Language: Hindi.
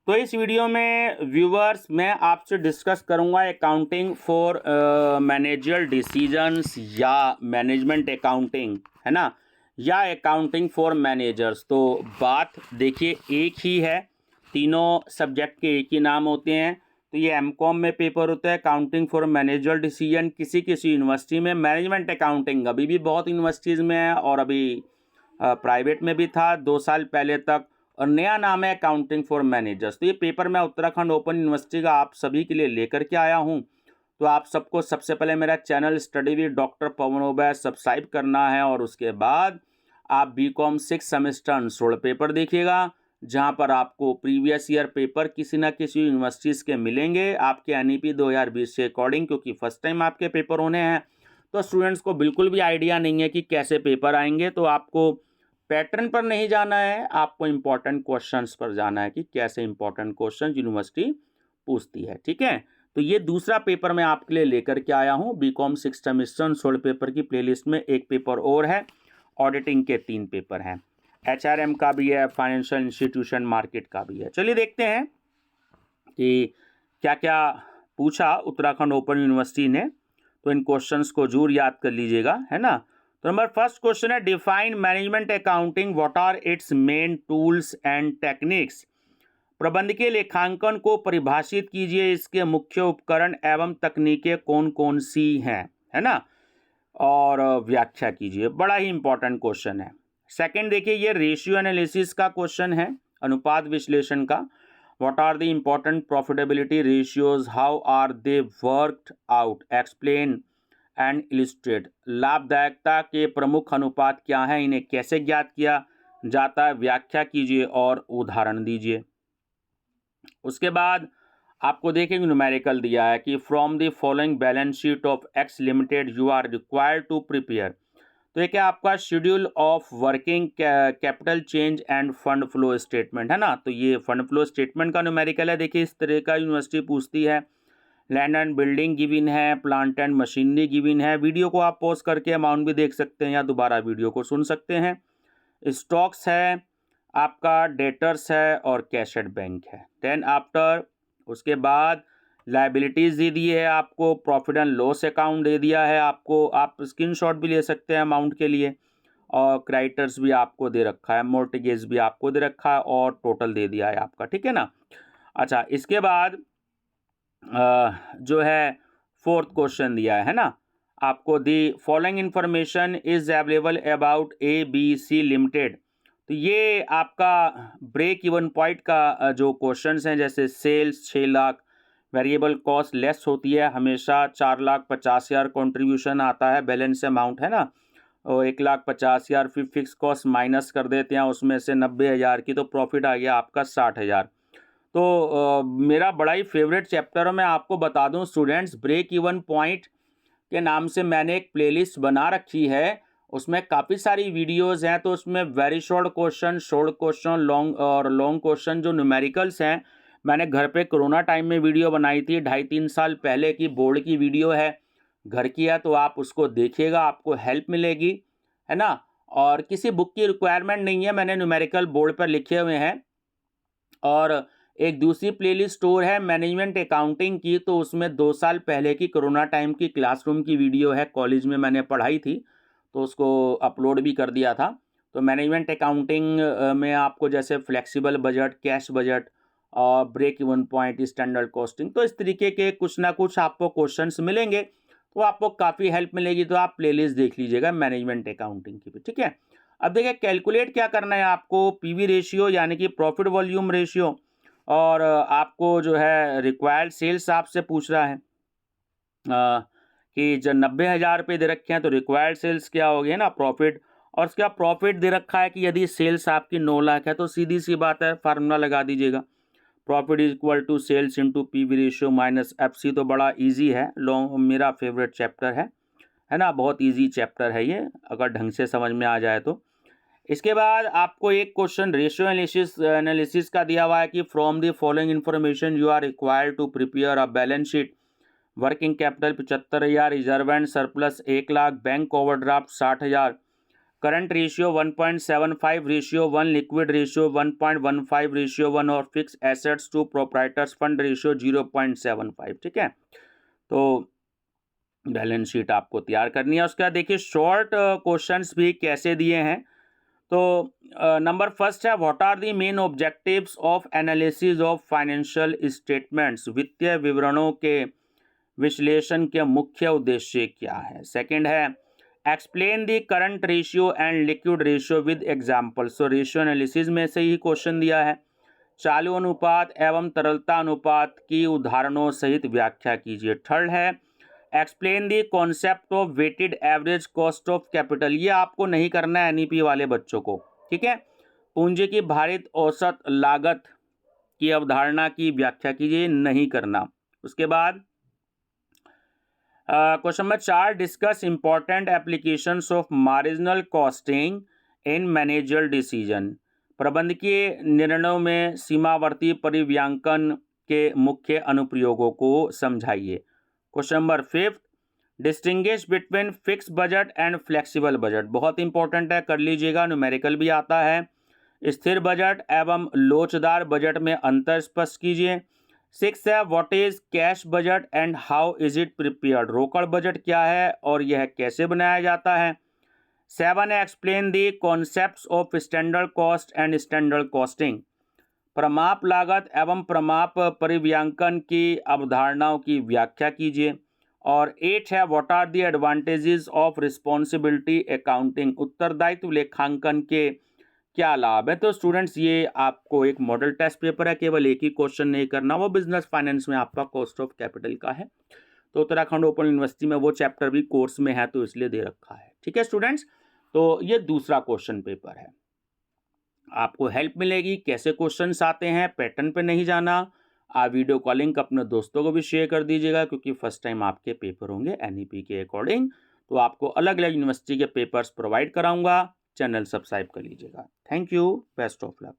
तो इस वीडियो में व्यूअर्स मैं आपसे डिस्कस करूंगा अकाउंटिंग फॉर मैनेजरियल डिसीजंस या मैनेजमेंट अकाउंटिंग, है ना, या अकाउंटिंग फॉर मैनेजर्स। तो बात देखिए एक ही है, तीनों सब्जेक्ट के एक ही नाम होते हैं। तो ये एमकॉम में पेपर होता है अकाउंटिंग फॉर मैनेजरियल डिसीजन, किसी किसी यूनिवर्सिटी में मैनेजमेंट अकाउंटिंग अभी भी बहुत यूनिवर्सिटीज़ में है और अभी प्राइवेट में भी था 2 साल पहले तक, और नया नाम है अकाउंटिंग फॉर मैनेजर्स। तो ये पेपर मैं उत्तराखंड ओपन यूनिवर्सिटी का आप सभी के लिए लेकर के आया हूँ। तो आप सबको सबसे पहले मेरा channel study with doctor Pawan ओबैय सब्सक्राइब करना है, और उसके बाद आप बीकॉम 6 सेमेस्टर अनसोल्ड पेपर देखिएगा, जहाँ पर आपको प्रीवियस ईयर पेपर किसी न किसी यूनिवर्सिटीज़ के मिलेंगे आपके एनईपी 2020 के अकॉर्डिंग, क्योंकि फर्स्ट टाइम आपके पेपर होने हैं। तो स्टूडेंट्स को बिल्कुल भी आइडिया नहीं है कि कैसे पेपर आएंगे। तो आपको पैटर्न पर नहीं जाना है, आपको इंपॉर्टेंट क्वेश्चंस पर जाना है कि कैसे इंपॉर्टेंट क्वेश्चन यूनिवर्सिटी पूछती है। ठीक है, तो ये दूसरा पेपर मैं आपके लिए लेकर के आया हूँ। बीकॉम 6 सेमेस्टर 16 पेपर की प्लेलिस्ट में एक पेपर और है, ऑडिटिंग के 3 पेपर हैं, एचआरएम का भी है, फाइनेंशियल इंस्टीट्यूशन मार्केट का भी है। चलिए देखते हैं कि क्या क्या पूछा उत्तराखंड ओपन यूनिवर्सिटी ने। तो इन क्वेश्चंस को जरूर याद कर लीजिएगा, है ना। तो नंबर फर्स्ट क्वेश्चन है, define management accounting, what are its main tools and techniques. प्रबंधकीय लेखांकन को परिभाषित कीजिए, इसके मुख्य उपकरण एवं तकनीकें कौन कौन सी हैं, है ना, और व्याख्या कीजिए। बड़ा ही इंपॉर्टेंट क्वेश्चन है। सेकंड देखिए, ये रेशियो एनालिसिस का क्वेश्चन है, अनुपात विश्लेषण का। What are the important profitability ratios, how are they worked out, explain and illustrate. लाभदायकता के प्रमुख अनुपात क्या हैं, इन्हें कैसे ज्ञात किया जाता है, व्याख्या कीजिए और उदाहरण दीजिए। उसके बाद आपको देखेंगे न्यूमेरिकल दिया है कि from the following balance sheet of X limited you are required to prepare. तो ये क्या आपका schedule of working capital change and fund flow statement, है ना। तो ये फंड फ्लो स्टेटमेंट का न्यूमेरिकल है। देखिए इस तरह का यूनिवर्सिटी पूछती है। लैंड एंड बिल्डिंग गिवन है, प्लांट एंड मशीनरी गिवन है। वीडियो को आप पॉज करके अमाउंट भी देख सकते हैं या दोबारा वीडियो को सुन सकते हैं। स्टॉक्स है, आपका डेटर्स है और कैश एट बैंक है। देन आफ्टर उसके बाद लाइबिलिटीज़ दे दी है आपको, प्रॉफिट एंड लॉस अकाउंट दे दिया है आपको, आप स्क्रीनशॉट भी ले सकते हैं अमाउंट के लिए, और क्रेडिटर्स भी आपको दे रखा है, मोर्टगेज भी आपको दे रखा है, और टोटल दे दिया है आपका। ठीक है ना। अच्छा, इसके बाद जो है फोर्थ क्वेश्चन दिया है ना आपको, the following information is available about ABC limited. तो ये आपका ब्रेक इवन पॉइंट का जो क्वेश्चंस हैं, जैसे sales 6 lakh, variable cost less होती है हमेशा, 4,50,000 कंट्रीब्यूशन आता है, बैलेंस अमाउंट, है ना, और 1,50,000 फिर फिक्स कॉस्ट माइनस कर देते हैं उसमें से 90,000 की, तो प्रॉफिट आ गया आपका 60,000। तो मेरा बड़ा ही फेवरेट चैप्टर है, मैं आपको बता दूं स्टूडेंट्स, ब्रेक इवन पॉइंट के नाम से मैंने एक प्लेलिस्ट बना रखी है, उसमें काफ़ी सारी वीडियोस हैं। तो उसमें very short question, long question जो न्यूमेरिकल्स हैं, मैंने घर पे कोरोना टाइम में वीडियो बनाई थी, 2.5-3 साल पहले की बोर्ड की वीडियो है, घर की है, तो आप उसको देखिएगा, आपको हेल्प मिलेगी, है ना। और किसी बुक की रिक्वायरमेंट नहीं है, मैंने न्यूमेरिकल बोर्ड पर लिखे हुए हैं। और एक दूसरी प्लेलिस्ट और है मैनेजमेंट अकाउंटिंग की, तो उसमें 2 साल पहले की कोरोना टाइम की क्लासरूम की वीडियो है, कॉलेज में मैंने पढ़ाई थी, तो उसको अपलोड भी कर दिया था। तो मैनेजमेंट अकाउंटिंग में आपको जैसे फ्लेक्सिबल बजट, कैश बजट और break even point, standard costing, तो इस तरीके के कुछ ना कुछ आपको क्वेश्चंस मिलेंगे, तो आपको काफ़ी हेल्प मिलेगी। तो आप प्लेलिस्ट देख लीजिएगा मैनेजमेंट अकाउंटिंग की भी। ठीक है, अब देखिए कैलकुलेट क्या करना है आपको, PV रेशियो यानी कि प्रॉफिट वॉल्यूम रेशियो, और आपको जो है रिक्वायर्ड सेल्स आपसे पूछ रहा है कि जब 90,000 रुपये दे रखे हैं तो रिक्वायर्ड सेल्स क्या हो गया ना, प्रॉफिट। और उसका प्रॉफिट दे रखा है कि यदि सेल्स आपकी 9 लाख है, तो सीधी सी बात है, फार्मूला लगा दीजिएगा, profit is equal to sales into PV ratio minus FC। तो बड़ा ईजी है, लॉन्ग मेरा फेवरेट चैप्टर है ना, बहुत ईजी चैप्टर है ये, अगर ढंग से समझ में आ जाए तो। इसके बाद आपको एक क्वेश्चन रेशियो एनालिसिस का दिया हुआ है कि from the following information you are required to prepare a balance sheet, working capital 75,000, reserve and surplus 1 lakh, bank overdraft 60,000, current ratio 1.75, ratio 1 liquid ratio 1.15, ratio 1 और fix assets to proprietors fund ratio 0.75। ठीक है, तो बैलेंस शीट आपको तैयार करनी है। उसके बाद देखिए शॉर्ट क्वेश्चंस भी कैसे दिए हैं। तो नंबर फर्स्ट है, what are the main objectives of analysis of financial statements, वित्तीय विवरणों के विश्लेषण के मुख्य उद्देश्य क्या है। सेकंड है, explain the current ratio and liquid ratio with example. So ratio analysis में से ही क्वेश्चन दिया है। चालू अनुपात एवं तरलता अनुपात की उदाहरणों सहित व्याख्या कीजिए। थर्ड है, explain the concept of weighted average cost of capital. ये आपको नहीं करना है एनईपी वाले बच्चों को। ठीक है, पूंजी की भारित औसत लागत की अवधारणा की व्याख्या कीजिए, नहीं करना। उसके बाद question number 4, discuss important applications of marginal costing in managerial decision. प्रबंधकीय निर्णयों में सीमावर्ती परिव्यांकन के मुख्य अनुप्रयोगों को समझाइए। Question number 5, distinguish between fix budget and flexible budget. बहुत इंपॉर्टेंट है, कर लीजिएगा, न्यूमेरिकल भी आता है। स्थिर बजट एवं लोचदार बजट में अंतर स्पष्ट कीजिए। 6 है, what is cash budget and how is it prepared. रोकड़ बजट क्या है और यह कैसे बनाया जाता है। 7 है, explain the concepts of standard cost and standard costing. प्रमाप लागत एवं प्रमाप परिव्यांकन की अवधारणाओं की व्याख्या कीजिए। और 8 है, what are the advantages of responsibility accounting. उत्तरदायित्व लेखांकन के क्या लाभ है। तो स्टूडेंट्स ये आपको एक मॉडल टेस्ट पेपर है, केवल एक ही क्वेश्चन नहीं करना, वो बिजनेस फाइनेंस में आपका कॉस्ट ऑफ कैपिटल का है। तो उत्तराखंड ओपन यूनिवर्सिटी में वो चैप्टर भी कोर्स में है, तो इसलिए दे रखा है। ठीक है स्टूडेंट्स, तो ये दूसरा क्वेश्चन पेपर है। आपको हेल्प मिलेगी, कैसे क्वेश्चंस आते हैं, पैटर्न पे नहीं जाना। आप वीडियो कॉलिंग अपने दोस्तों को भी शेयर कर दीजिएगा, क्योंकि फर्स्ट टाइम आपके पेपर होंगे एनईपी के अकॉर्डिंग। तो आपको अलग अलग यूनिवर्सिटी के पेपर्स प्रोवाइड कराऊंगा। चैनल सब्सक्राइब कर लीजिएगा। Thank you, best of luck.